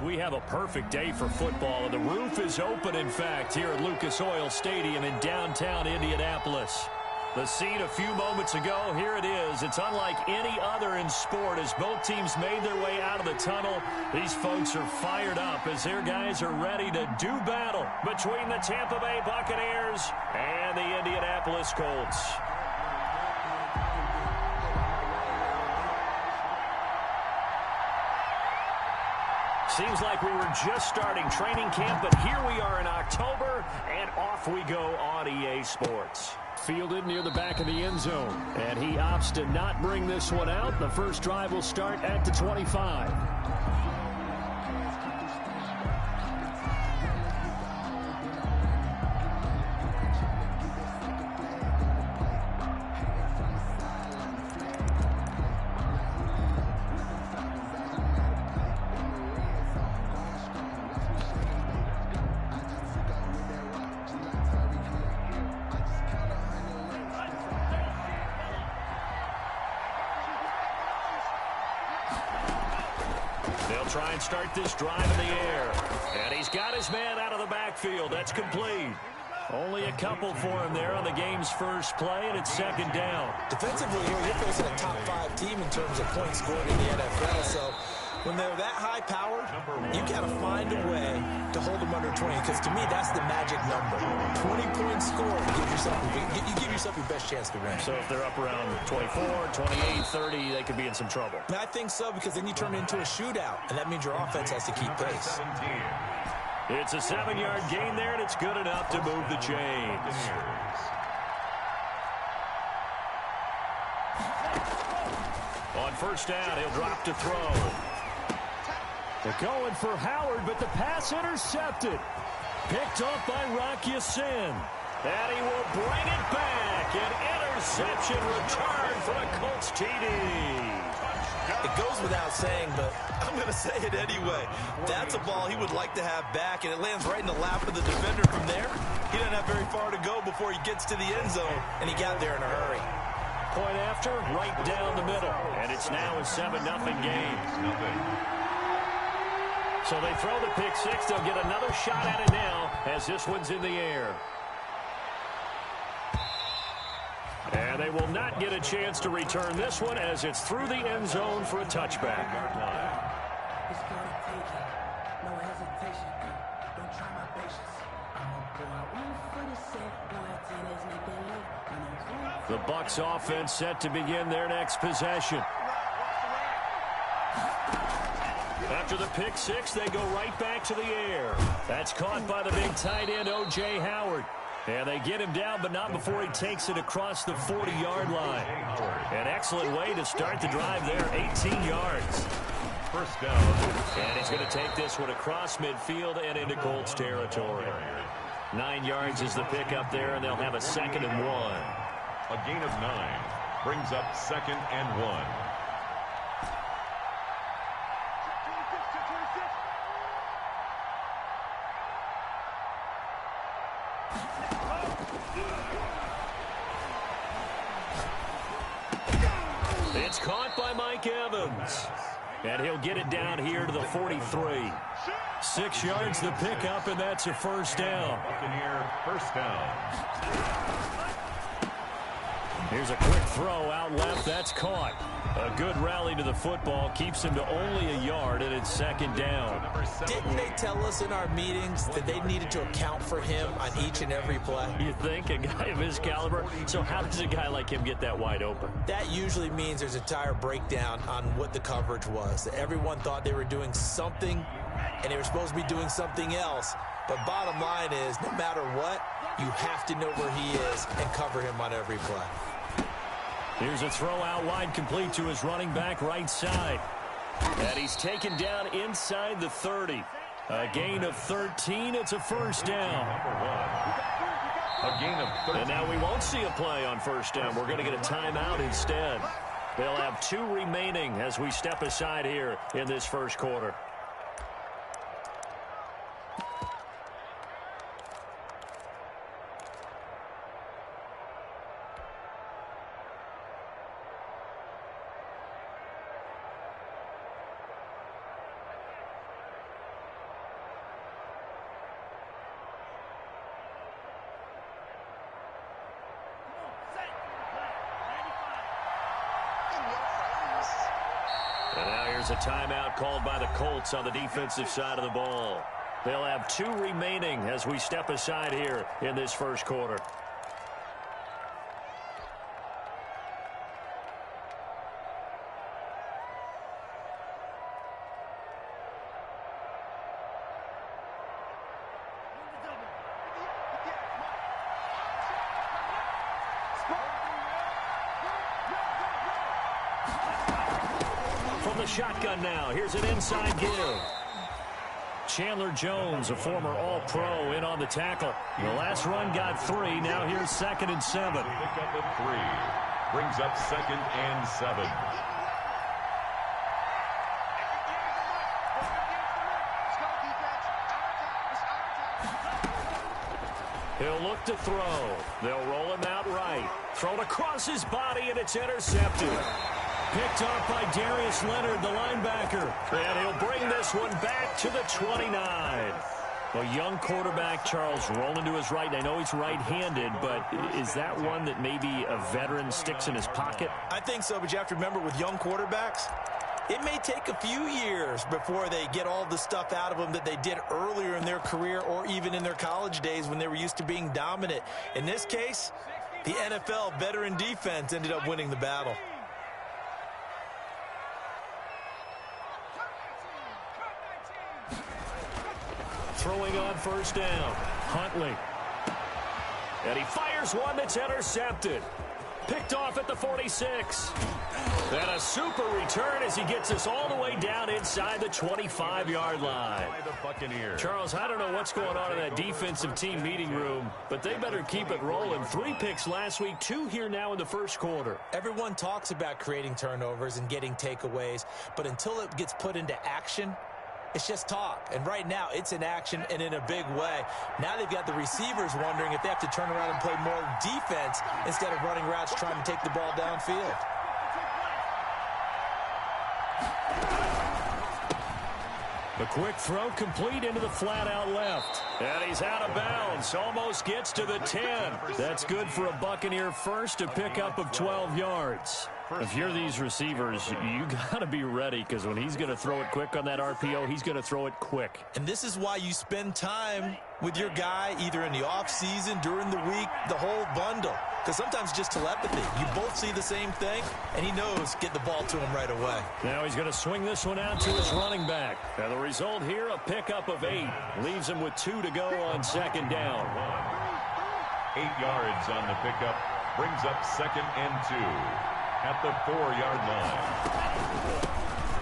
We have a perfect day for football, and the roof is open, in fact, here at Lucas Oil Stadium in downtown Indianapolis. The scene a few moments ago, here it is. It's unlike any other in sport as both teams made their way out of the tunnel. These folks are fired up as their guys are ready to do battle between the Tampa Bay Buccaneers and the Indianapolis Colts. Seems like we were just starting training camp, but here we are in October, and off we go on EA Sports. Fielded near the back of the end zone, and he opts to not bring this one out. The first drive will start at the 25. They'll try and start this drive in the air. And he's got his man out of the backfield. That's complete. Only a couple for him there on the game's first play, and it's second down. Defensively here, you're facing a top 5 team in terms of points scored in the NFL. So when they're that high-powered, you got to find a way to hold them under 20, because to me, that's the magic number. 20 points scored, you give yourself your best chance to win. So if they're up around 24, 28, 30, they could be in some trouble. I think so, because then you turn it into a shootout, and that means your offense has to keep pace. It's a 7-yard gain there, and it's good enough to move the chains. On first down, he'll drop to throw. They're going for Howard, but the pass intercepted. Picked up by Rocky Sin. And he will bring it back. An interception return for a Colts TD. It goes without saying, but I'm going to say it anyway. That's a ball he would like to have back, and it lands right in the lap of the defender from there. He doesn't have very far to go before he gets to the end zone, and he got there in a hurry. Point after, right down the middle. And it's now a 7-0 game. So they throw the pick six. They'll get another shot at it now as this one's in the air. And they will not get a chance to return this one as it's through the end zone for a touchback. The Bucs offense set to begin their next possession. After the pick six, they go right back to the air. That's caught by the big tight end, O.J. Howard. And they get him down, but not before he takes it across the 40-yard line. An excellent way to start the drive there, 18 yards. First down. And he's going to take this one across midfield and into Colts territory. 9 yards is the pickup there, and they'll have a 2nd and 1. A gain of 9 brings up 2nd and 1. It's caught by Mike Evans. And he'll get it down here to the 43. 6 yards the pickup, and that's a first down. Buccaneer first down. Here's a quick throw out left. That's caught. A good rally to the football. Keeps him to only a yard, and it's 2nd down. Didn't they tell us in our meetings that they needed to account for him on each and every play? You think? A guy of his caliber? So how does a guy like him get that wide open? That usually means there's a tire breakdown on what the coverage was. Everyone thought they were doing something, and they were supposed to be doing something else. But bottom line is, no matter what, you have to know where he is and cover him on every play. Here's a throw out wide, complete to his running back right side. And he's taken down inside the 30. A gain of 13. It's a first down. A gain of 13. And now we won't see a play on first down. We're going to get a timeout instead. They'll have 2 remaining as we step aside here in this first quarter. There's a timeout called by the Colts on the defensive side of the ball. They'll have 2 remaining as we step aside here in this first quarter. From the shotgun now, here's an inside give. Chandler Jones, a former All-Pro, in on the tackle. The last run got 3. Now here's 2nd and 7. Pick up at 3. Brings up 2nd and 7. He'll look to throw. They'll roll him out right. Thrown across his body, and it's intercepted. Picked off by Darius Leonard, the linebacker. And he'll bring this one back to the 29. A young quarterback, Charles, rolling to his right. I know he's right-handed, but is that one that maybe a veteran sticks in his pocket? I think so, but you have to remember with young quarterbacks, it may take a few years before they get all the stuff out of them that they did earlier in their career or even in their college days when they were used to being dominant. In this case, the NFL veteran defense ended up winning the battle. Throwing on first down, Huntley. And he fires one that's intercepted. Picked off at the 46. And a super return as he gets us all the way down inside the 25-yard line. Charles, I don't know what's going on in that defensive team meeting room, but they better keep it rolling. 3 picks last week, 2 here now in the first quarter. Everyone talks about creating turnovers and getting takeaways, but until it gets put into action, it's just talk. And right now, it's in action and in a big way. Now they've got the receivers wondering if they have to turn around and play more defense instead of running routes trying to take the ball downfield. The quick throw complete into the flat out left. And he's out of bounds. Almost gets to the 10. That's good for a Buccaneer first, a pickup of 12 yards. If you're these receivers, you got to be ready because when he's going to throw it quick on that RPO, he's going to throw it quick. And this is why you spend time with your guy either in the offseason, during the week, the whole bundle. Because sometimes just telepathy. You both see the same thing, and he knows get the ball to him right away. Now he's going to swing this one out to his running back. And the result here, a pickup of 8. Leaves him with 2 to go on 2nd down. 8 yards on the pickup. Brings up 2nd and 2. At the 4-yard line.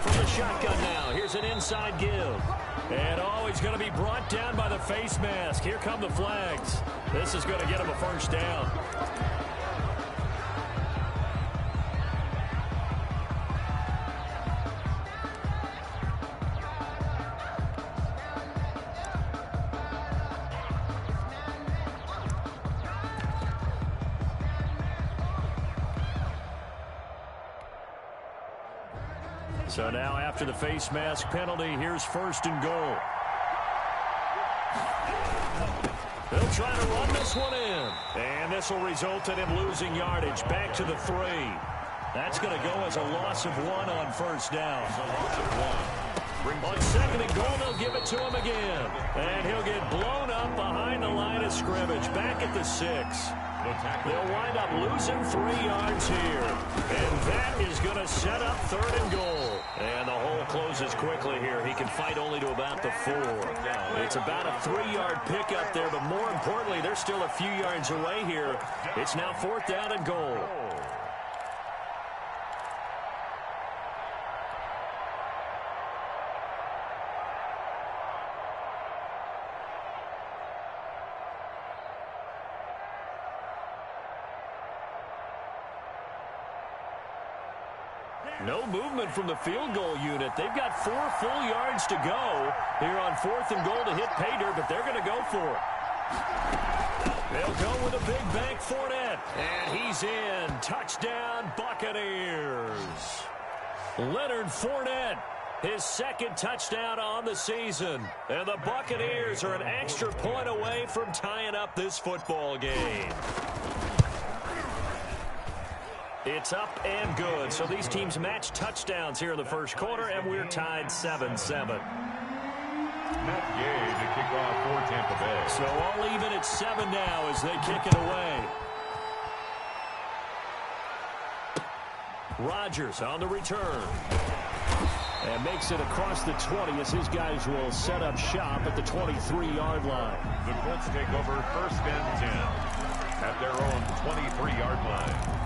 From the shotgun now, here's an inside give. And he's going to be brought down by the face mask. Here come the flags. This is going to get him a first down. So now after the face mask penalty, here's 1st and goal. They'll try to run this one in. And this will result in him losing yardage back to the 3. That's going to go as a loss of 1 on first down. On 2nd and goal, they'll give it to him again. And he'll get blown up behind the line of scrimmage, back at the 6. They'll wind up losing 3 yards here. And that is going to set up 3rd and goal. And the hole closes quickly here. He can fight only to about the 4. It's about a 3-yard pickup there, but more importantly, they're still a few yards away here. It's now 4th down and goal. No movement from the field goal unit. They've got 4 full yards to go here on 4th and goal to hit pay dirt, but they're going to go for it. They'll go with a big bank Fournette. And he's in. Touchdown, Buccaneers. Leonard Fournette, his 2nd touchdown on the season. And the Buccaneers are an extra point away from tying up this football game. It's up and good. So these teams match touchdowns here in the first quarter, and we're tied 7-7. Matt Gay to kick off for Tampa Bay. So all even at 7 now as they kick it away. Rodgers on the return. And makes it across the 20 as his guys will set up shop at the 23-yard line. The Colts take over 1st and 10 at their own 23-yard line.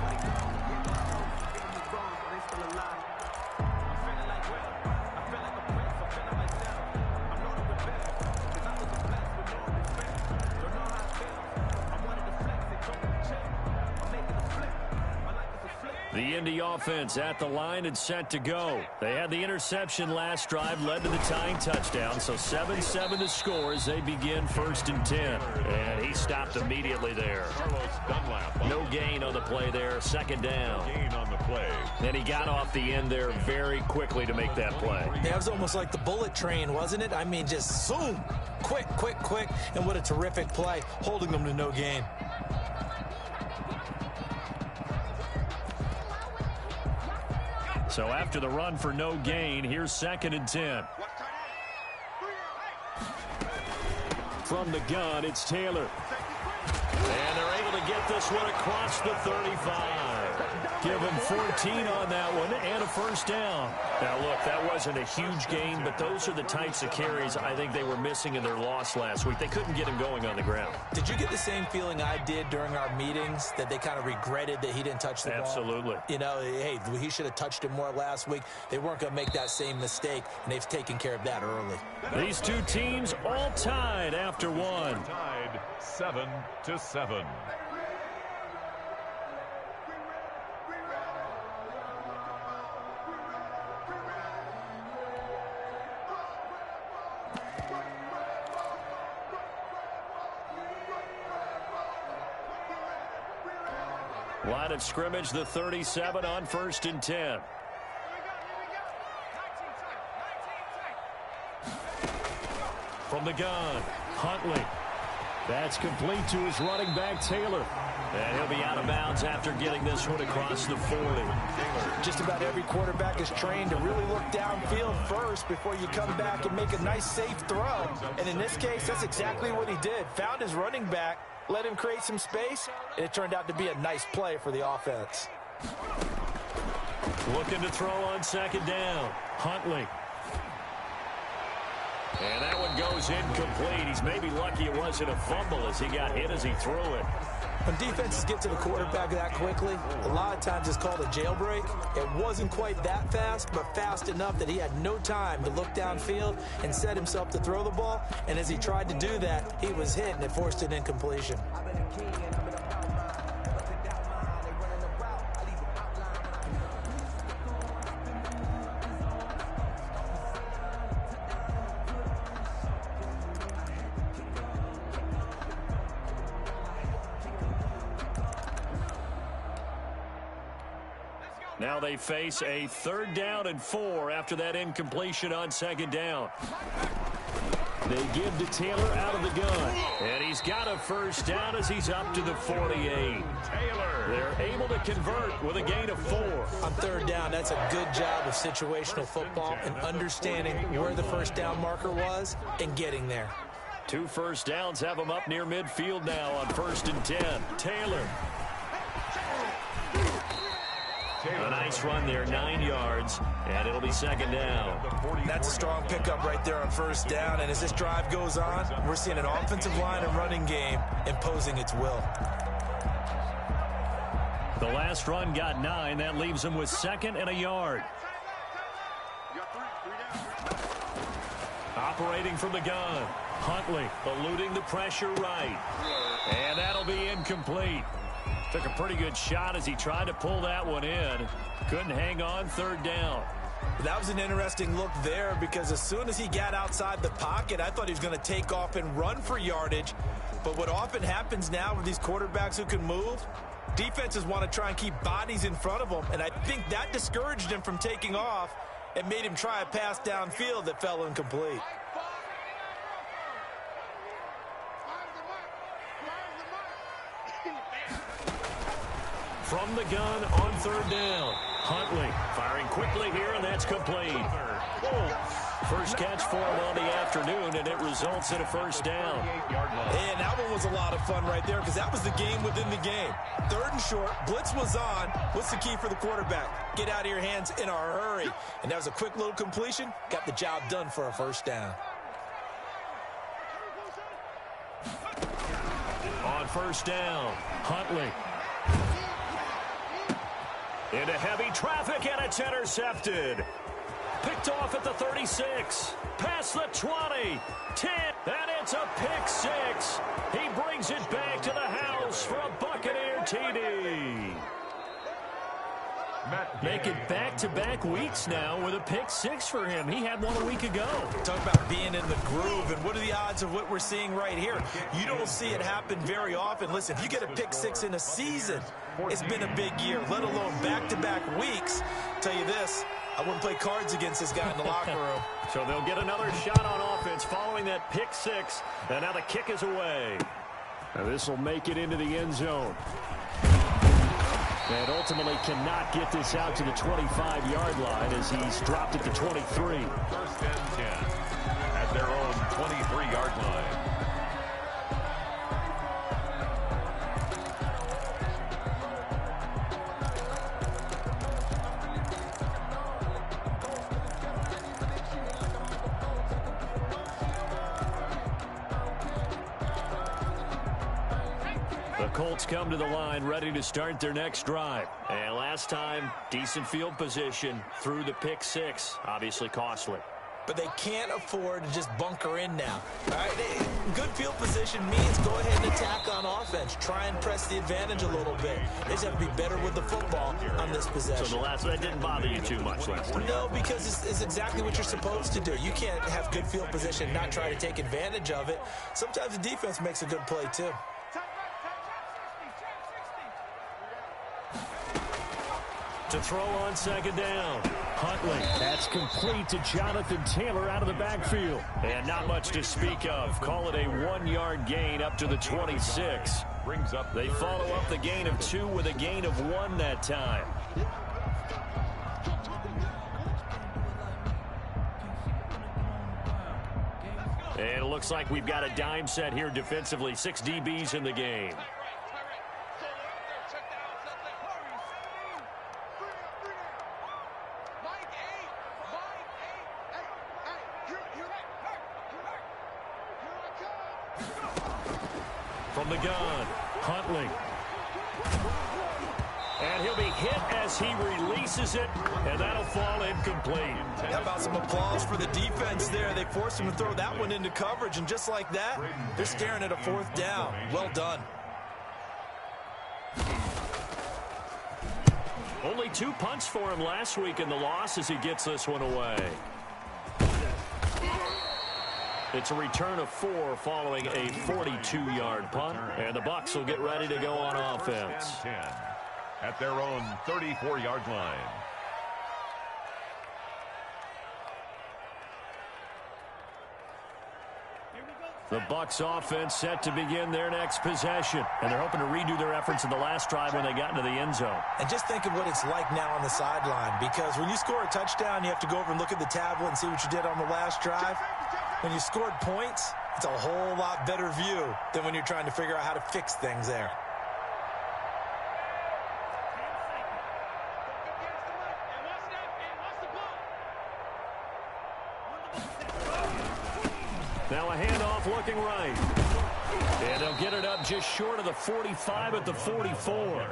The Indy offense at the line and set to go. They had the interception last drive, led to the tying touchdown. So 7-7 to score as they begin 1st and 10. And he stopped immediately there. No gain on the play there. 2nd down. Gain on the play. And he got off the end there very quickly to make that play. Yeah, it was almost like the bullet train, wasn't it? I mean, just zoom. Quick, quick, quick. And what a terrific play, holding them to no gain. So after the run for no gain, here's 2nd and 10. From the gun, it's Taylor. And they're able to get this one across the 35. Give him 14 on that one and a 1st down. Now, look, that wasn't a huge gain, but those are the types of carries I think they were missing in their loss last week. They couldn't get him going on the ground. Did you get the same feeling I did during our meetings, that they kind of regretted that he didn't touch the ball? Absolutely. You know, hey, he should have touched it more last week. They weren't going to make that same mistake, and they've taken care of that early. These two teams all tied after one. Tied 7-7. Line of scrimmage, the 37 on 1st and 10. From the gun, Huntley. That's complete to his running back, Taylor. And he'll be out of bounds after getting this one across the 40. Just about every quarterback is trained to really look downfield first before you come back and make a nice, safe throw. And in this case, that's exactly what he did. Found his running back, let him create some space, and it turned out to be a nice play for the offense. Looking to throw on 2nd down. Huntley. And that one goes incomplete. He's maybe lucky it wasn't a fumble as he got hit as he threw it. When defenses get to the quarterback that quickly, a lot of times it's called a jailbreak. It wasn't quite that fast, but fast enough that he had no time to look downfield and set himself to throw the ball. And as he tried to do that, he was hit, and it forced an incompletion. Now they face a 3rd down and 4 after that incompletion on 2nd down. They give to Taylor out of the gun. And he's got a 1st down as he's up to the 48. Taylor. They're able to convert with a gain of 4. On 3rd down, that's a good job of situational football and understanding where the 1st down marker was and getting there. 2 1st downs have him up near midfield now on 1st and 10. Taylor. A nice run there, 9 yards, and it'll be 2nd down. That's a strong pickup right there on 1st down, and as this drive goes on, we're seeing an offensive line and running game imposing its will. The last run got 9. That leaves him with 2nd and a yard. Operating from the gun. Huntley eluding the pressure right. And that'll be incomplete. Took a pretty good shot as he tried to pull that one in. Couldn't hang on 3rd down. That was an interesting look there because as soon as he got outside the pocket, I thought he was going to take off and run for yardage. But what often happens now with these quarterbacks who can move, defenses want to try and keep bodies in front of them. And I think that discouraged him from taking off and made him try a pass downfield that fell incomplete. From the gun on third down. Huntley firing quickly here, and that's complete. First catch for him on the afternoon, and it results in a first down. And that one was a lot of fun right there because that was the game within the game. Third and short, blitz was on. What's the key for the quarterback? Get out of your hands in a hurry. And that was a quick little completion. Got the job done for a first down. On first down, Huntley. Into heavy traffic, and it's intercepted. Picked off at the 36, past the 20, 10, and it's a pick six. He brings it back to the house for a Buccaneer TD. Make it back-to-back weeks now with a pick six for him. He had one a week ago. Talk about being in the groove, and what are the odds of what we're seeing right here? You don't see it happen very often. Listen, if you get a pick six in a season, it's been a big year, let alone back-to-back weeks. I'll tell you this, I wouldn't play cards against this guy in the locker room. So they'll get another shot on offense following that pick six, and now the kick is away. Now this will make it into the end zone. And ultimately cannot get this out to the 25-yard line as he's dropped at the 23. First and 10 at their own 23-yard line. Colts come to the line ready to start their next drive. And last time, decent field position through the pick six. Obviously costly. But they can't afford to just bunker in now. All right, good field position means go ahead and attack on offense. Try and press the advantage a little bit. They just have to be better with the football on this possession. So the last one didn't bother you too much last time? No, because it's exactly what you're supposed to do. You can't have good field position and not try to take advantage of it. Sometimes the defense makes a good play, too. To throw on second down. Huntley. That's complete to Jonathan Taylor out of the backfield. And not much to speak of. Call it a 1-yard gain up to the 26. They follow up the gain of 2 with a gain of 1 that time. And it looks like we've got a dime set here defensively. 6 DBs in the game. From the gun, Huntley. And he'll be hit as he releases it, and that'll fall incomplete. How about some applause for the defense there? They forced him to throw that one into coverage, and just like that, they're staring at a 4th down. Well done. Only 2 punts for him last week in the loss as he gets this one away. It's a return of 4 following a 42-yard punt, and the Bucs will get ready to go on offense. 10 at their own 34-yard line. The Bucs offense set to begin their next possession, and they're hoping to redo their efforts in the last drive when they got into the end zone. And just think of what it's like now on the sideline, because when you score a touchdown, you have to go over and look at the tablet and see what you did on the last drive. When you scored points, it's a whole lot better view than when you're trying to figure out how to fix things there. Now a handoff looking right. And they'll get it up just short of the 45 at the 44.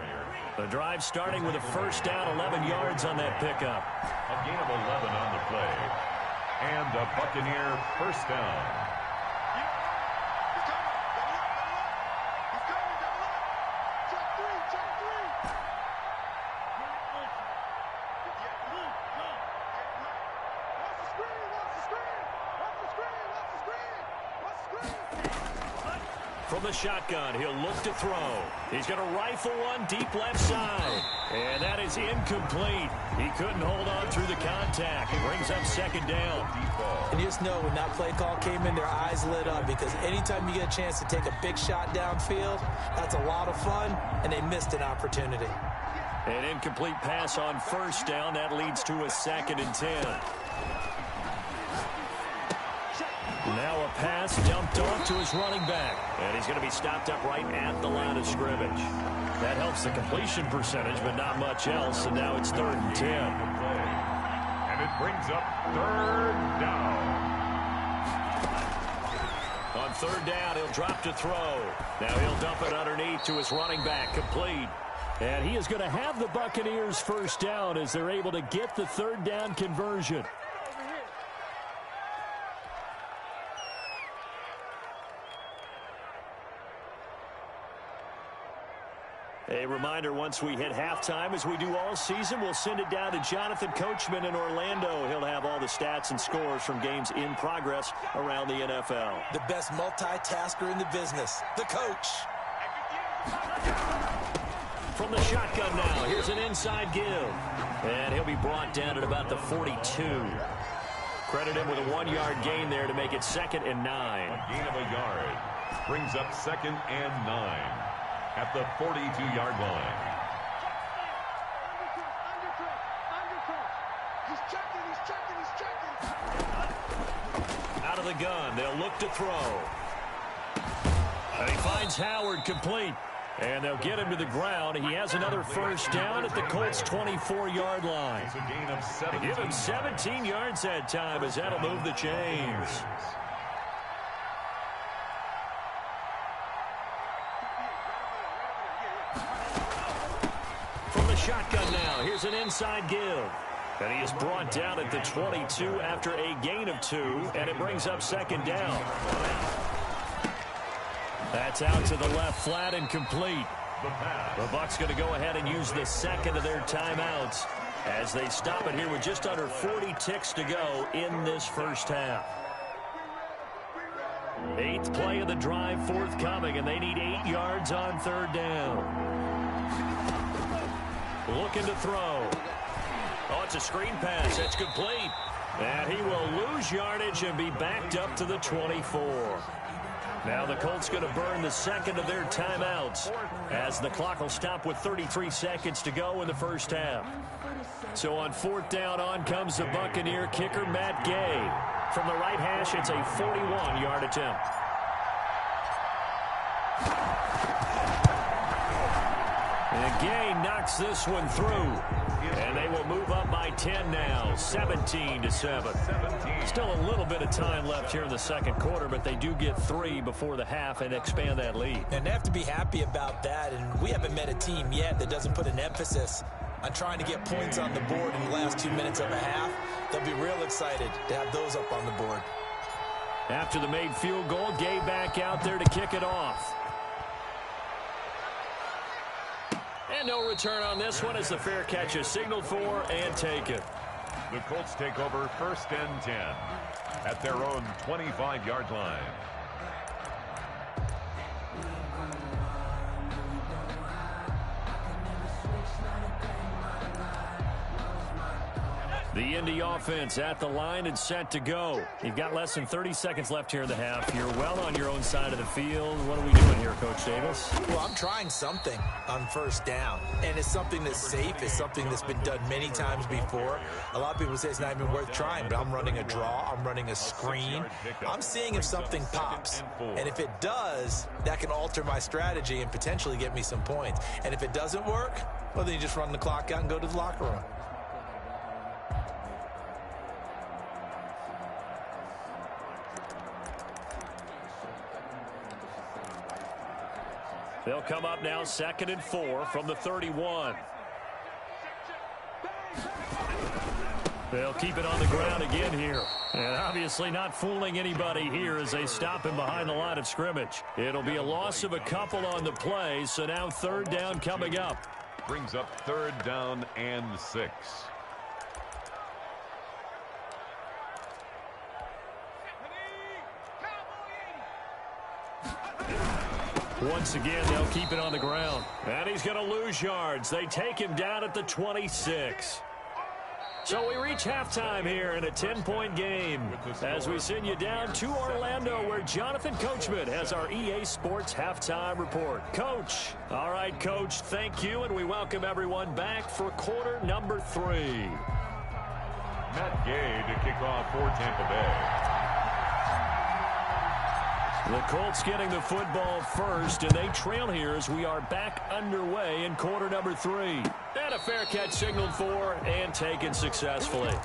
The drive starting with a first down, 11 yards on that pickup. A gain of 11 on the play. And a Buccaneer first down. From the shotgun, he'll look to throw. He's going to rifle one deep left side. And that is incomplete. He couldn't hold on through the contact. It brings up second down. And you just know when that play call came in, their eyes lit up, because anytime you get a chance to take a big shot downfield, that's a lot of fun, and they missed an opportunity. An incomplete pass on first down. That leads to a 2nd and 10. Now a pass dumped off to his running back. And he's going to be stopped up right at the line of scrimmage. That helps the completion percentage, but not much else. And now it's 3rd and 10. And it brings up 3rd down. On 3rd down, he'll drop to throw. Now he'll dump it underneath to his running back, complete. And he is going to have the Buccaneers 1st down as they're able to get the 3rd down conversion. A reminder, once we hit halftime, as we do all season, we'll send it down to Jonathan Coachman in Orlando. He'll have all the stats and scores from games in progress around the NFL. The best multitasker in the business, the coach. From the shotgun now, here's an inside give. And he'll be brought down at about the 42. Credit him with a 1-yard gain there to make it 2nd and 9. A gain of a yard brings up 2nd and 9 at the 42-yard line. Out of the gun, they'll look to throw. And he finds Howard, complete. And they'll get him to the ground. He has another 1st down at the Colts' 24-yard line. It's a gain of 17. They give him 17 yards that time as that'll move the chains. From the shotgun now, here's an inside give. And he is brought down at the 22 after a gain of 2, and it brings up 2nd down. That's out to the left, flat and complete. The Bucs going to go ahead and use the 2nd of their timeouts as they stop it here with just under 40 ticks to go in this 1st half. 8th play of the drive forthcoming, and they need 8 yards on 3rd down. Looking to throw. Oh, it's a screen pass. It's complete. And he will lose yardage and be backed up to the 24. Now the Colts going to burn the 2nd of their timeouts as the clock will stop with 33 seconds to go in the 1st half. So on 4th down, on comes the Buccaneer kicker, Matt Gay. From the right hash, it's a 41-yard attempt. And Gay knocks this one through. And they will move up by 10 now, 17-7. Still a little bit of time left here in the 2nd quarter, but they do get 3 before the half and expand that lead. And they have to be happy about that, and we haven't met a team yet that doesn't put an emphasis on trying to get points on the board in the last 2 minutes of a half. They'll be real excited to have those up on the board. After the made field goal, Gay back out there to kick it off. And no return on this one as the fair catch is signaled for and taken. The Colts take over 1st and 10 at their own 25-yard line. The Indy offense at the line and set to go. You've got less than 30 seconds left here in the half. You're well on your own side of the field. What are we doing here, Coach Davis? Well, I'm trying something on 1st down, and it's something that's safe. It's something that's been done many times before. A lot of people say it's not even worth trying, but I'm running a draw. I'm running a screen. I'm seeing if something pops, and if it does, that can alter my strategy and potentially get me some points. And if it doesn't work, well, then you just run the clock out and go to the locker room. They'll come up now 2nd and 4 from the 31. They'll keep it on the ground again here. And obviously not fooling anybody here as they stop him behind the line of scrimmage. It'll be a loss of a couple on the play, so now 3rd down coming up. Brings up 3rd down and 6. Once again, they'll keep it on the ground. And he's going to lose yards. They take him down at the 26. So we reach halftime here in a 10-point game as we send you down to Orlando where Jonathan Coachman has our EA Sports halftime report. Coach. All right, Coach, thank you, and we welcome everyone back for quarter number 3. Matt Gay to kick off for Tampa Bay. The Colts getting the football first, and they trail here as we are back underway in quarter number 3. And a fair catch signaled for and taken successfully.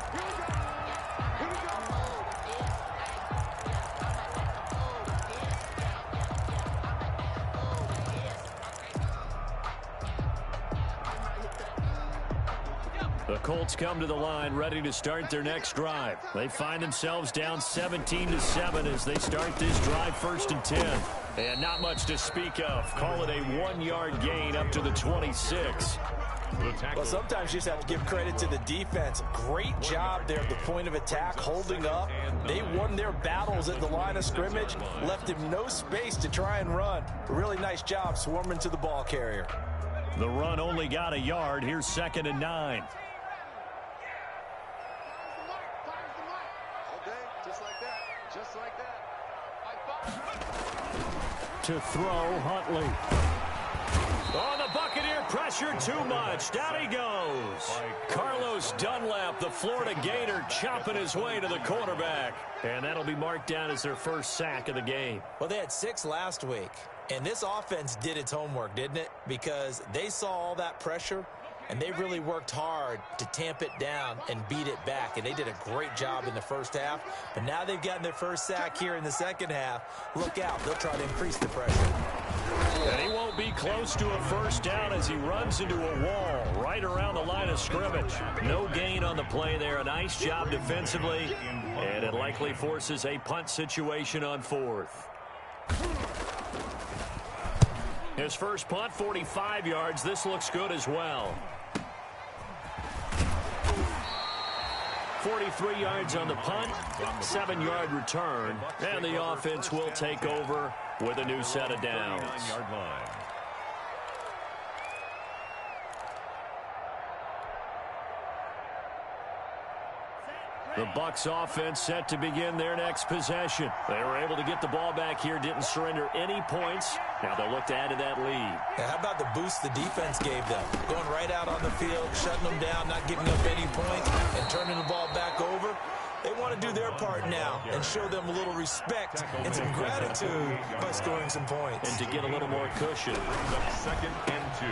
The Colts come to the line ready to start their next drive. They find themselves down 17-7 as they start this drive 1st and 10. And not much to speak of. Call it a 1-yard gain up to the 26. Well, sometimes you just have to give credit to the defense. Great job there at the point of attack, holding up. They won their battles at the line of scrimmage, left him no space to try and run. A really nice job swarming to the ball carrier. The run only got a yard. Here's 2nd and 9. To throw, Huntley. Oh, the Buccaneer pressure too much. Down he goes. Carlos Dunlap, the Florida Gator, chopping his way to the quarterback. And that'll be marked down as their first sack of the game. Well, they had 6 last week. And this offense did its homework, didn't it? Because they saw all that pressure, and they really worked hard to tamp it down and beat it back. And they did a great job in the first half. But now they've gotten their first sack here in the second half. Look out. They'll try to increase the pressure. And he won't be close to a first down as he runs into a wall right around the line of scrimmage. No gain on the play there. A nice job defensively. And it likely forces a punt situation on 4th. His first punt, 45 yards. This looks good as well. 43 yards on the punt, 7-yard return, and the offense will take over with a new set of downs. The Bucs offense set to begin their next possession. They were able to get the ball back here, didn't surrender any points. Now they'll look to add to that lead. How about the boost the defense gave them? Going right out on the field, shutting them down, not giving up any points, and turning the ball back over. They want to do their part now and show them a little respect and some gratitude by scoring some points. And to get a little more cushion. 2nd and 2.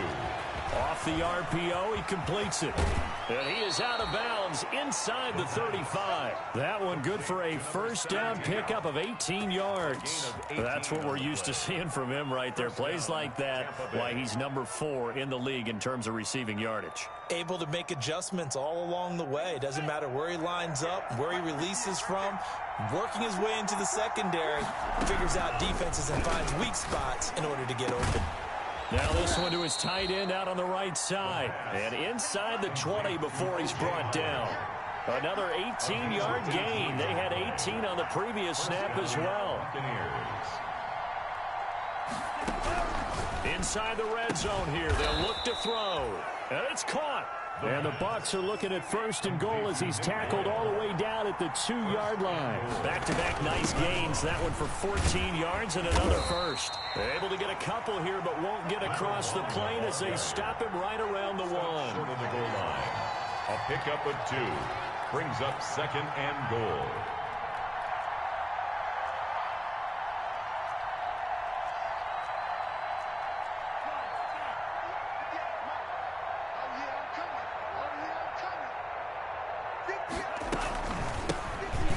Off the RPO, he completes it. And he is out of bounds inside the 35. That one good for a first down pickup of 18 yards. That's what we're used to seeing from him right there. Plays like that, why he's number 4 in the league in terms of receiving yardage. Able to make adjustments all along the way. Doesn't matter where he lines up, where he releases from. Working his way into the secondary, figures out defenses and finds weak spots in order to get open. Now this one to his tight end out on the right side. And inside the 20 before he's brought down. Another 18-yard gain. They had 18 on the previous snap as well. Inside the red zone here. They'll look to throw. And it's caught. And the Bucs are looking at 1st and goal as he's tackled all the way down at the 2-yard line. Back-to-back nice gains. That one for 14 yards and another first. They're able to get a couple here, but won't get across the plane as they stop him right around the 1. Short of the goal line. A pickup of 2. Brings up 2nd and goal.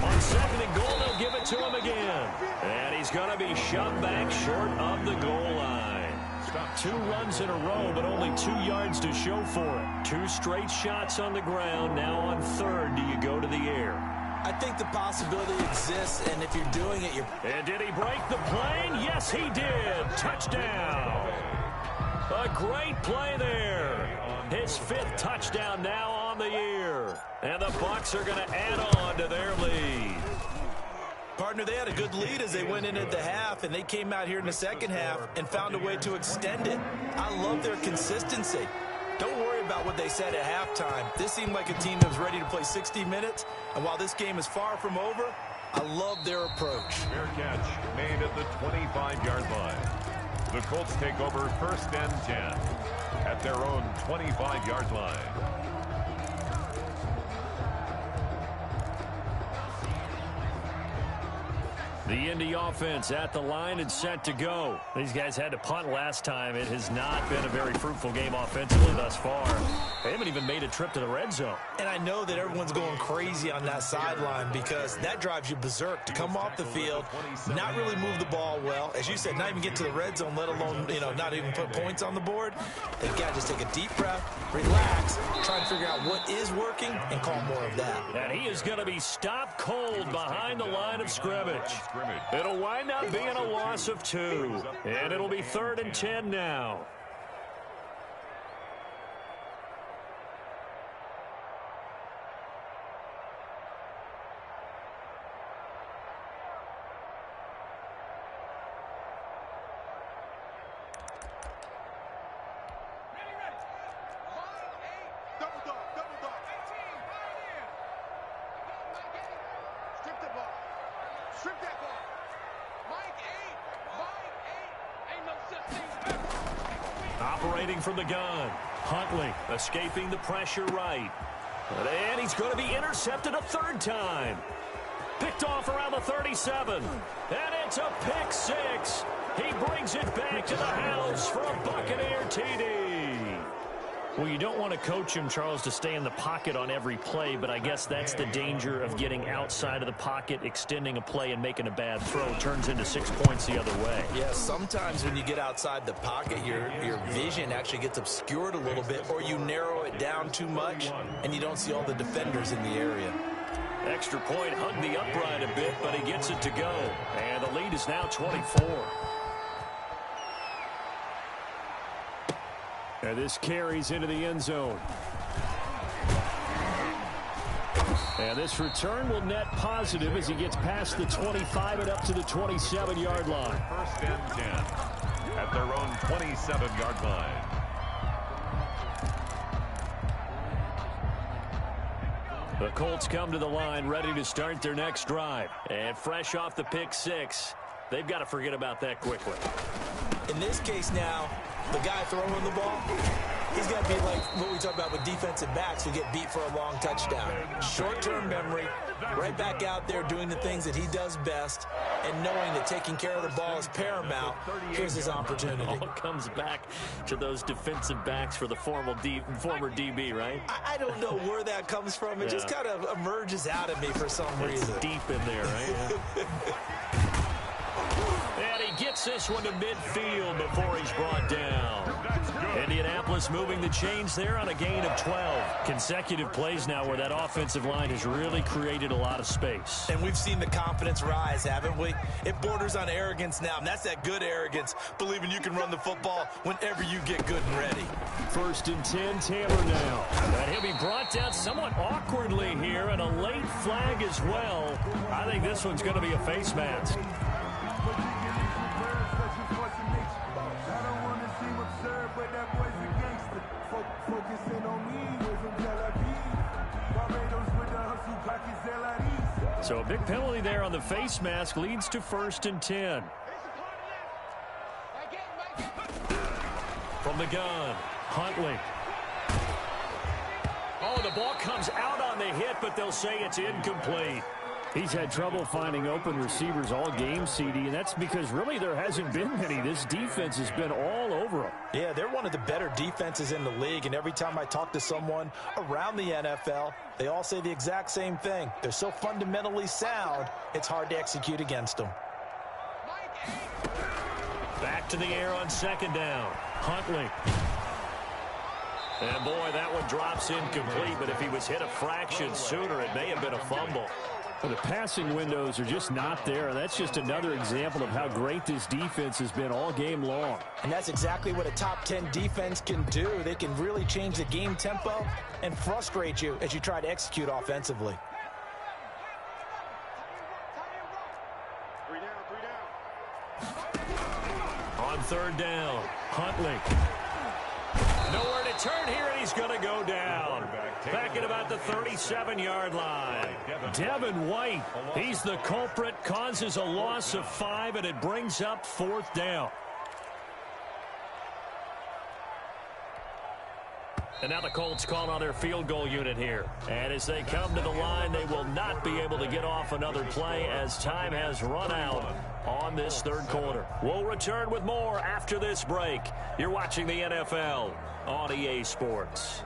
On 2nd and goal, they'll give it to him again. And he's going to be shoved back short of the goal line. 2 runs in a row, but only 2 yards to show for it. 2 straight shots on the ground. Now on 3rd, do you go to the air? I think the possibility exists, and if you're doing it, you're... And did he break the plane? Yes, he did. Touchdown. A great play there. His 5th touchdown now on the year. And the Bucs are going to add on to their lead. Partner, they had a good lead as they went in at the half, and they came out here in the second half and found a way to extend it. I love their consistency. Don't worry about what they said at halftime. This seemed like a team that was ready to play 60 minutes. And while this game is far from over, I love their approach. Fair catch made at the 25-yard line. The Colts take over 1st and 10 at their own 25-yard line. The Indy offense at the line and set to go. These guys had to punt last time. It has not been a very fruitful game offensively thus far. They haven't even made a trip to the red zone. And I know that everyone's going crazy on that sideline because that drives you berserk to come off the field, not really move the ball well. As you said, not even get to the red zone, let alone, not even put points on the board. They've got to just take a deep breath, relax, try and figure out what is working, and call more of that. And he is going to be stopped cold behind the line of scrimmage. It'll wind up being a loss of 2. And it'll be 3rd and 10 now. Operating from the gun. Huntley escaping the pressure right. And he's going to be intercepted a 3rd time. Picked off around the 37. And it's a pick 6. He brings it back to the house for a Buccaneer TD. Well, you don't want to coach him, Charles, to stay in the pocket on every play, but I guess that's the danger of getting outside of the pocket, extending a play, and making a bad throw. Turns into 6 points the other way. Yeah, sometimes when you get outside the pocket, your vision actually gets obscured a little bit, or you narrow it down too much, and you don't see all the defenders in the area. Extra point, hugged the upright a bit, but he gets it to go. And the lead is now 24. And this carries into the end zone. And this return will net positive as he gets past the 25 and up to the 27-yard line. 1st and 10 at their own 27-yard line. The Colts come to the line ready to start their next drive. And fresh off the pick 6, they've got to forget about that quickly. In this case now, the guy throwing the ball, he's got to be like what we talk about with defensive backs who get beat for a long touchdown. Short-term memory, right back out there doing the things that he does best, and knowing that taking care of the ball is paramount. Here's his opportunity. All comes back to those defensive backs for the former DB, right? I don't know where that comes from. It just kind of emerges out of me for some reason. It's deep in there, right? And he gets this one to midfield before he's brought down. Indianapolis moving the chains there on a gain of 12. Consecutive plays now where that offensive line has really created a lot of space. And we've seen the confidence rise, haven't we? It borders on arrogance now, and that's that good arrogance, believing you can run the football whenever you get good and ready. 1st and 10, Taylor now. And he'll be brought down somewhat awkwardly here, and a late flag as well. I think this one's going to be a face mask. So a big penalty there on the face mask leads to 1st and 10. From the gun, Huntley. Oh, the ball comes out on the hit, but they'll say it's incomplete. He's had trouble finding open receivers all game, CD, and that's because really there hasn't been many. This defense has been all over him. Yeah, they're one of the better defenses in the league, and every time I talk to someone around the NFL, they all say the exact same thing. They're so fundamentally sound, it's hard to execute against them. Back to the air on 2nd down. Huntley. And boy, that one drops incomplete, but if he was hit a fraction sooner, it may have been a fumble. Well, the passing windows are just not there. That's just another example of how great this defense has been all game long. And that's exactly what a top 10 defense can do. They can really change the game tempo and frustrate you as you try to execute offensively. 3 down. On 3rd down, Huntley. Nowhere to return here, and he's going to go down. Back at about the 37-yard line. Devin White, he's the culprit, causes a loss of 5, and it brings up 4th down. And now the Colts call on their field goal unit here. And as they come to the line, they will not be able to get off another play as time has run out on this 3rd quarter. We'll return with more after this break. You're watching the NFL on EA Sports.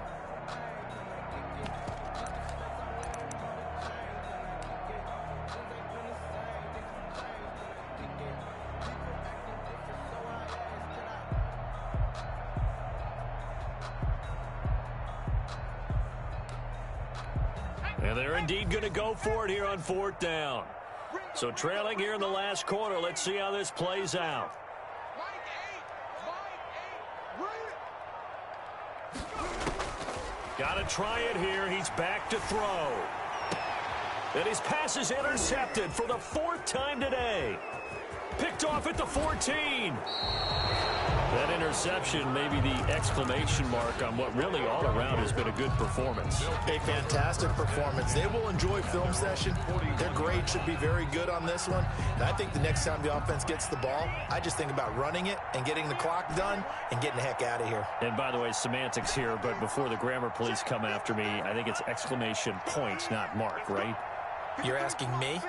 And they're indeed going to go for it here on 4th down. So trailing here in the last quarter. Let's see how this plays out. Got to try it here. He's back to throw. And his pass is intercepted for the 4th time today. Picked off at the 14. That interception may be the exclamation mark on what really all around has been a good performance. A fantastic performance. They will enjoy film session. Their grade should be very good on this one. And I think the next time the offense gets the ball, I just think about running it and getting the clock done and getting the heck out of here. And by the way, semantics here, but before the grammar police come after me, I think it's exclamation points, not mark, right? You're asking me?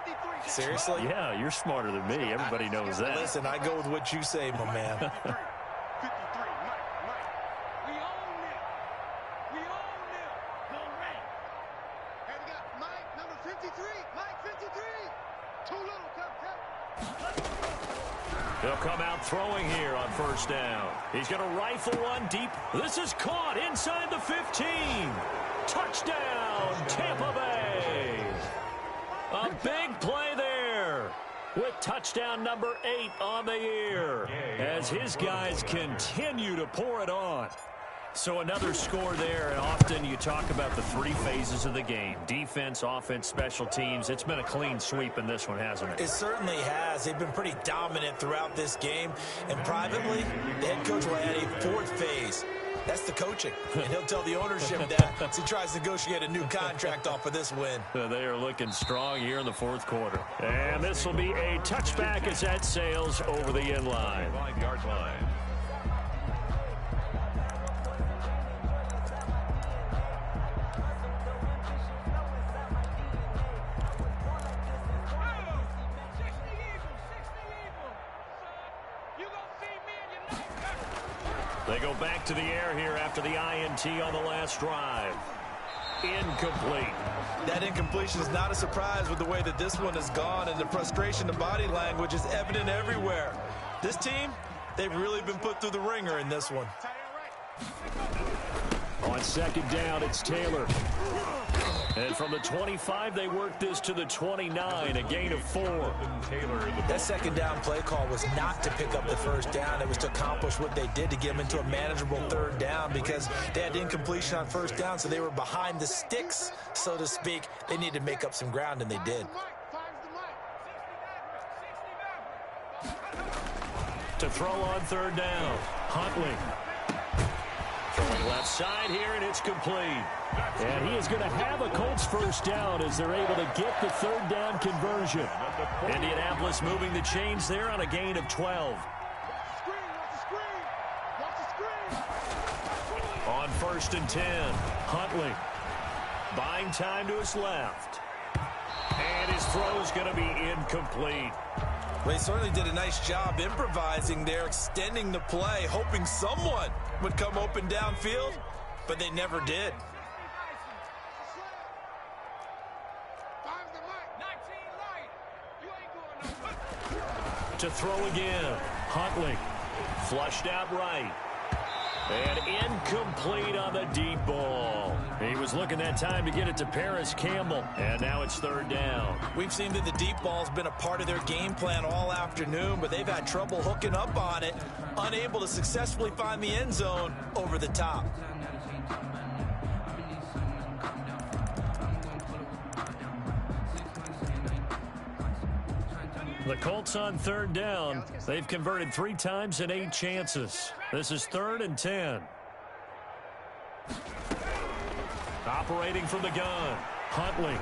Seriously? Yeah, you're smarter than me. Everybody knows that. Listen, I go with what you say, my man. They'll come out throwing here on 1st down. He's going to rifle one deep. This is caught inside the 15. Touchdown, Tampa Bay. A big play there with touchdown number 8 on the year as his guys continue to pour it on. So another score there, and often you talk about the 3 phases of the game. Defense, offense, special teams. It's been a clean sweep in this one, hasn't it? It certainly has. They've been pretty dominant throughout this game. And privately, the head coach will add a 4th phase. That's the coaching. And he'll tell the ownership that as he tries to negotiate a new contract off of this win. They are looking strong here in the 4th quarter. And this will be a touchback as that sails over the end line. 5-yard line. They go back to the air here after the INT on the last drive. Incomplete. That incompletion is not a surprise with the way that this one has gone, and the frustration of body language is evident everywhere. This team, they've really been put through the ringer in this one. On 2nd down, it's Taylor. And from the 25, they work this to the 29, a gain of 4. That 2nd down play call was not to pick up the 1st down. It was to accomplish what they did to get them into a manageable 3rd down because they had incompletion on 1st down, so they were behind the sticks, so to speak. They needed to make up some ground, and they did. To throw on 3rd down, Huntley. Throwing left side here, and it's complete. And he is going to have a Colts 1st down as they're able to get the 3rd down conversion. Indianapolis moving the chains there on a gain of 12. On 1st and 10, Huntley buying time to his left. And his throw is going to be incomplete. Well, he certainly did a nice job improvising there, extending the play, hoping someone would come open downfield, but they never did. To throw again, Huntley flushed out right. And incomplete on the deep ball. He was looking that time to get it to Paris Campbell. And now it's 3rd down. We've seen that the deep ball's been a part of their game plan all afternoon, but they've had trouble hooking up on it, unable to successfully find the end zone over the top. The Colts on 3rd down. They've converted 3 times in 8 chances. This is 3rd and 10. Operating from the gun, Huntley.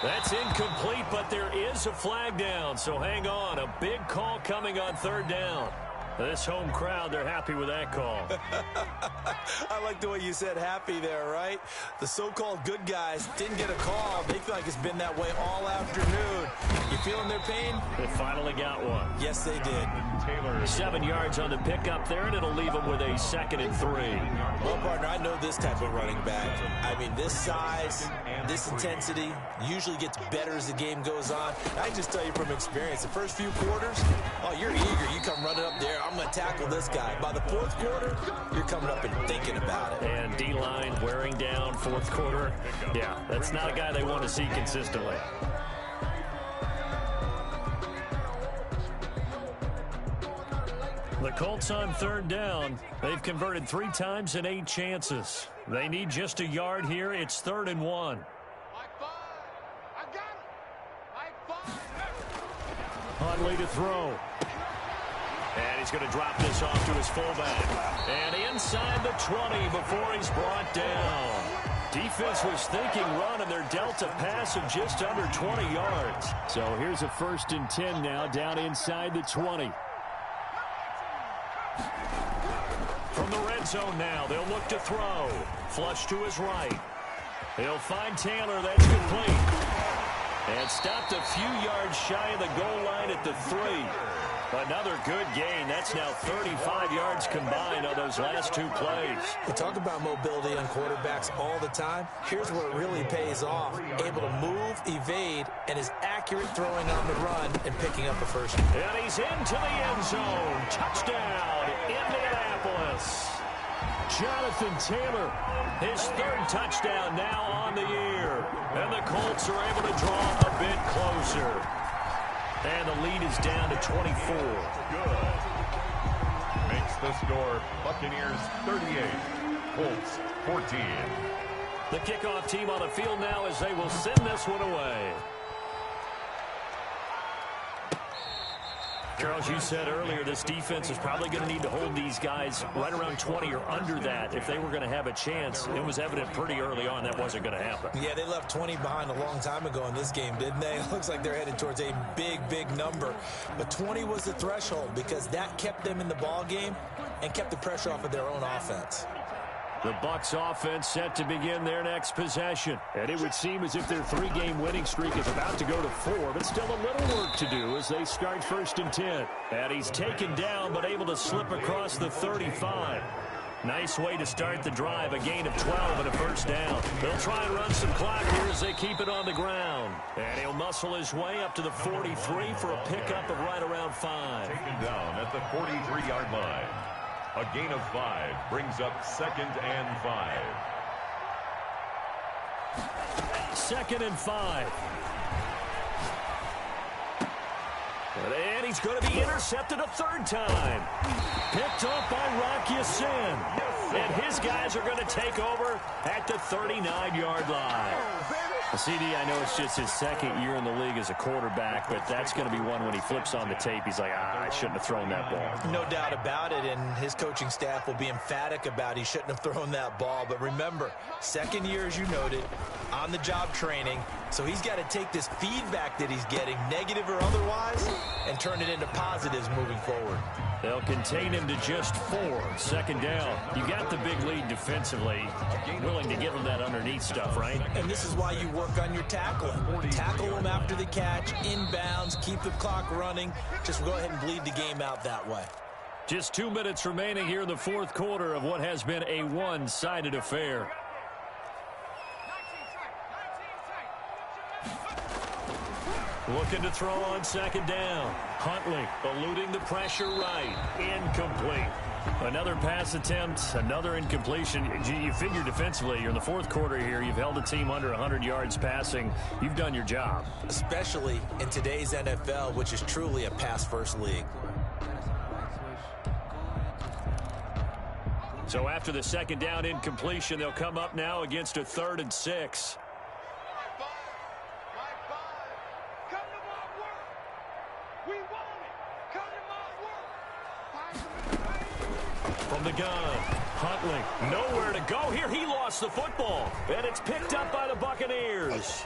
That's incomplete, but there is a flag down, so hang on. A big call coming on third down. This home crowd, they're happy with that call. I like the way you said happy there, right? The so-called good guys didn't get a call. They feel like it's been that way all afternoon. You feeling their pain? They finally got one. Yes, they did. 7 yards on the pickup there, and it'll leave them with a 2nd and 3. Well, partner, I know this type of running back. I mean, this size, this intensity usually gets better as the game goes on. I can just tell you from experience, the first few quarters, oh, you're eager. You come running up there. I'm going to tackle this guy. By the fourth quarter, you're coming up and thinking about it. And D-line wearing down fourth quarter. Yeah, that's not a guy they want to see consistently. The Colts on third down. They've converted 3 times in 8 chances. They need just a yard here. It's 3rd and 1. Huntley to throw. And he's going to drop this off to his fullback. And inside the 20 before he's brought down. Defense was thinking run, and they're dealt a pass of just under 20 yards. So here's a 1st and 10 now, down inside the 20. From the red zone now, they'll look to throw. Flush to his right. He'll find Taylor. That's complete. And stopped a few yards shy of the goal line at the 3. Another good gain. That's now 35 yards combined on those last 2 plays. We talk about mobility on quarterbacks all the time. Here's where it really pays off. Able to move, evade, and is accurate throwing on the run and picking up a first. And he's into the end zone. Touchdown, Indianapolis. Jonathan Taylor, his 3rd touchdown now on the year. And the Colts are able to draw a bit closer. And the lead is down to 24. Good. Makes the score Buccaneers 38, Colts 14. The kickoff team on the field now as they will send this one away. Charles, you said earlier this defense is probably going to need to hold these guys right around 20 or under that if they were going to have a chance. It was evident pretty early on that wasn't going to happen. Yeah, they left 20 behind a long time ago in this game, didn't they? It looks like they're headed towards a big, big number. But 20 was the threshold because that kept them in the ball game and kept the pressure off of their own offense. The Bucs offense set to begin their next possession. And it would seem as if their 3-game winning streak is about to go to 4, but still a little work to do as they start 1st and 10. And he's taken down, but able to slip across the 35. Nice way to start the drive, a gain of 12 and a 1st down. They'll try and run some clock here as they keep it on the ground. And he'll muscle his way up to the 43 for a pickup of right around 5. Taken down at the 43-yard line. A gain of 5 brings up 2nd and 5. 2nd and 5. And he's going to be intercepted a 3rd time. Picked off by Rock Ya-Sin. And his guys are going to take over at the 39-yard line. CD, I know it's just his 2nd year in the league as a quarterback, but that's going to be one when he flips on the tape, he's like, I shouldn't have thrown that ball. No doubt about it, and his coaching staff will be emphatic about he shouldn't have thrown that ball. But remember, 2nd year, as you noted, on-the-job training, so he's got to take this feedback that he's getting, negative or otherwise, and turn it into positives moving forward. They'll contain him to just 4. 2nd down. You got the big lead defensively. Willing to give him that underneath stuff, right? And this is why you work on your tackling. Tackle them after the catch, inbounds, keep the clock running. Just go ahead and bleed the game out that way. Just 2 minutes remaining here in the 4th quarter of what has been a one-sided affair. Looking to throw on 2nd down. Huntley eluding the pressure right. Incomplete. Another pass attempt, another incompletion. You figure defensively, you're in the 4th quarter here. You've held a team under 100 yards passing. You've done your job. Especially in today's NFL, which is truly a pass-first league. So after the 2nd down incompletion, they'll come up now against a 3rd and 6. From the gun, Huntley, nowhere to go here. He lost the football, and it's picked up by the Buccaneers.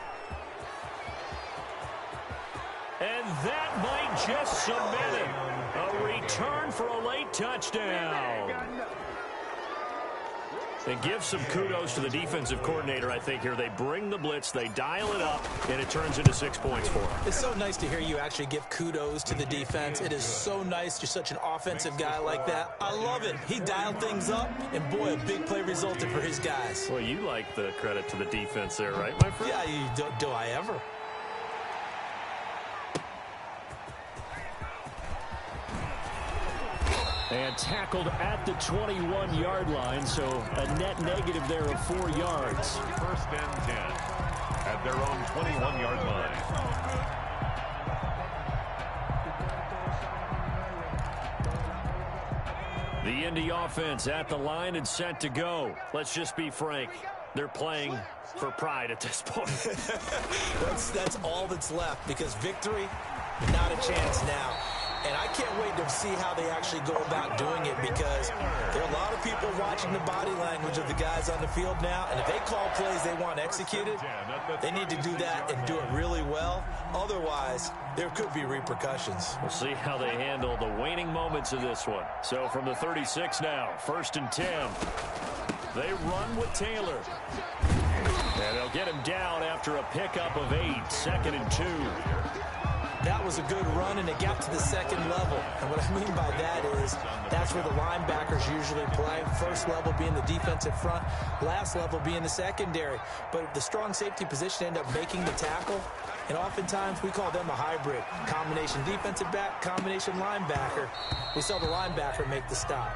And that might just cement it. A return for a late touchdown. It gives some kudos to the defensive coordinator, I think, here. They bring the blitz, they dial it up, and it turns into 6 points for them. It's so nice to hear you actually give kudos to the defense. It is so nice. You're such an offensive guy like that. I love it. He dialed things up, and boy, a big play resulted for his guys. Well, you like the credit to the defense there, right, my friend? Yeah, do I ever? And tackled at the 21-yard line, so a net negative there of 4 yards. First and 10 at their own 21-yard line. The Indy offense at the line and set to go. Let's just be frank. They're playing for pride at this point. That's all that's left, because victory, not a chance now. And I can't wait to see how they actually go about doing it, because there are a lot of people watching the body language of the guys on the field now. And if they call plays they want executed, they need to do that and do it really well. Otherwise, there could be repercussions. We'll see how they handle the waning moments of this one. So from the 36 now, 1st and 10. They run with Taylor. And they'll get him down after a pickup of 8, 2nd and 2. That was a good run, and it got to the second level. And what I mean by that is that's where the linebackers usually play. First level being the defensive front, last level being the secondary. But the strong safety position ended up making the tackle, and oftentimes we call them a hybrid. Combination defensive back, combination linebacker. We saw the linebacker make the stop.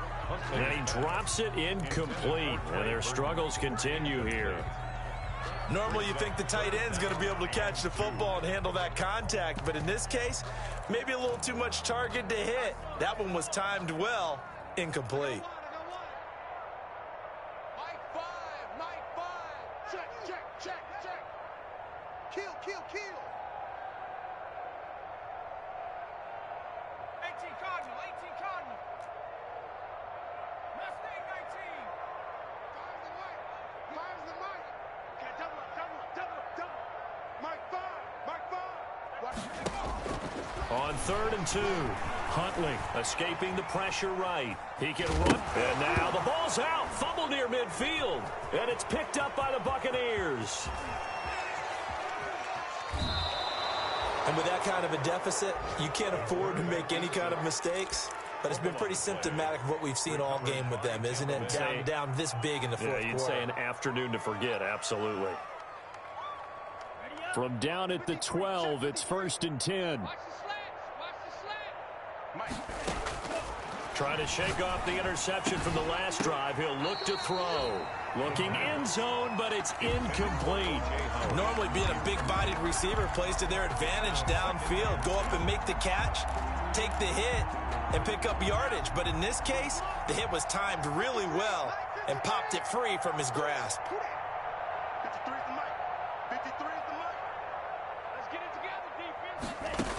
And he drops it incomplete, and their struggles continue here. Normally you think the tight end's going to be able to catch the football and handle that contact, but in this case, maybe a little too much target to hit. That one was timed well, incomplete. Mike 5. Check. Kill. 18 Cardinal. Mustang 19. Five's the Mike. Okay, double up. Mike 5. Watch it. On 3rd and 2, Huntley escaping the pressure right. He can run, and now the ball's out. Fumble near midfield, and it's picked up by the Buccaneers. And with that kind of a deficit, you can't afford to make any kind of mistakes. But it's been pretty symptomatic of what we've seen all game with them, isn't it? Down this big in the fourth quarter. Yeah, you'd say an afternoon to forget, absolutely. From down at the 12, it's 1st and 10. Watch the slants. Trying to shake off the interception from the last drive. He'll look to throw. Looking end zone, but it's incomplete. Normally being a big-bodied receiver plays to their advantage downfield. Go up and make the catch, take the hit, and pick up yardage. But in this case, the hit was timed really well and popped it free from his grasp. 53 is the mic. 53 is the mic. Let's get it together, defense.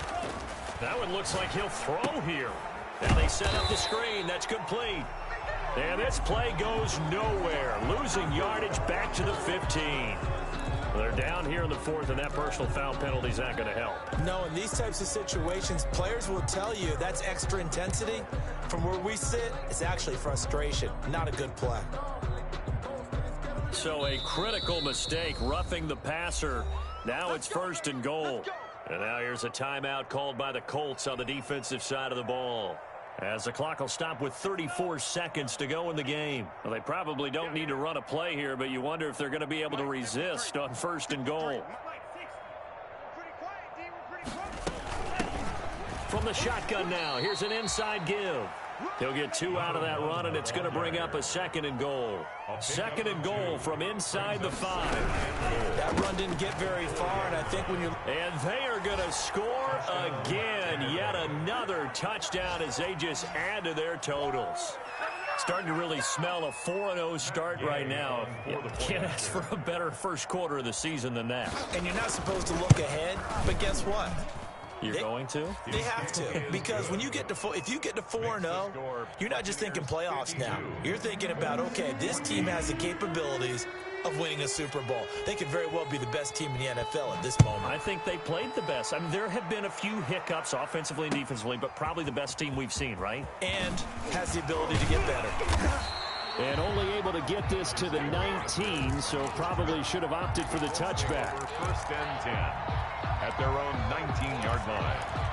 That one looks like he'll throw here. Now they set up the screen. That's complete. And this play goes nowhere. Losing yardage back to the 15. They're down here in the 4th, and that personal foul penalty is not going to help. No, in these types of situations, players will tell you that's extra intensity. From where we sit, it's actually frustration. Not a good play. So a critical mistake, roughing the passer. Now it's 1st and goal. And now here's a timeout called by the Colts on the defensive side of the ball. As the clock will stop with 34 seconds to go in the game. Well, they probably don't need to run a play here, but you wonder if they're going to be able to resist on 1st and goal. From the shotgun now, here's an inside give. He'll get 2 out of that run, and it's going to bring up a 2nd and goal. 2nd and goal from inside the 5. That run didn't get very far, and I think when you... And they are going to score again. Yet another touchdown as they just add to their totals. Starting to really smell a 4-0 start right now. You can't ask for a better first quarter of the season than that. And you're not supposed to look ahead, but guess what? You're going to? They have to, because when you get to if you get to 4-0, you're not just thinking playoffs now. You're thinking about, okay, this team has the capabilities of winning a Super Bowl. They could very well be the best team in the NFL at this moment. I think they played the best. I mean, there have been a few hiccups offensively and defensively, but probably the best team we've seen, right? And has the ability to get better. And only able to get this to the 19, so probably should have opted for the touchback. First and 10 at their own 19-yard line.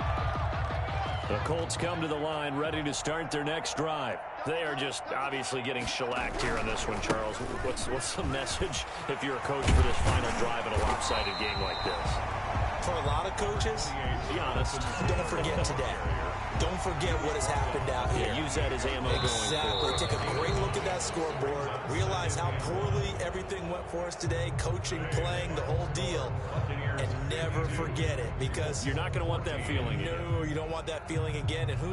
The Colts come to the line ready to start their next drive. They are just obviously getting shellacked here on this one, Charles. What's the message if you're a coach for this final drive in a lopsided game like this? For a lot of coaches, be honest, don't forget today. Don't forget what has happened out here. Yeah, use that as ammo exactly. going forward. Take a great look at that scoreboard. Realize how poorly everything went for us today. Coaching, playing, the whole deal. And never forget it, because you're not going to want that feeling again. No, you don't want that feeling again. And who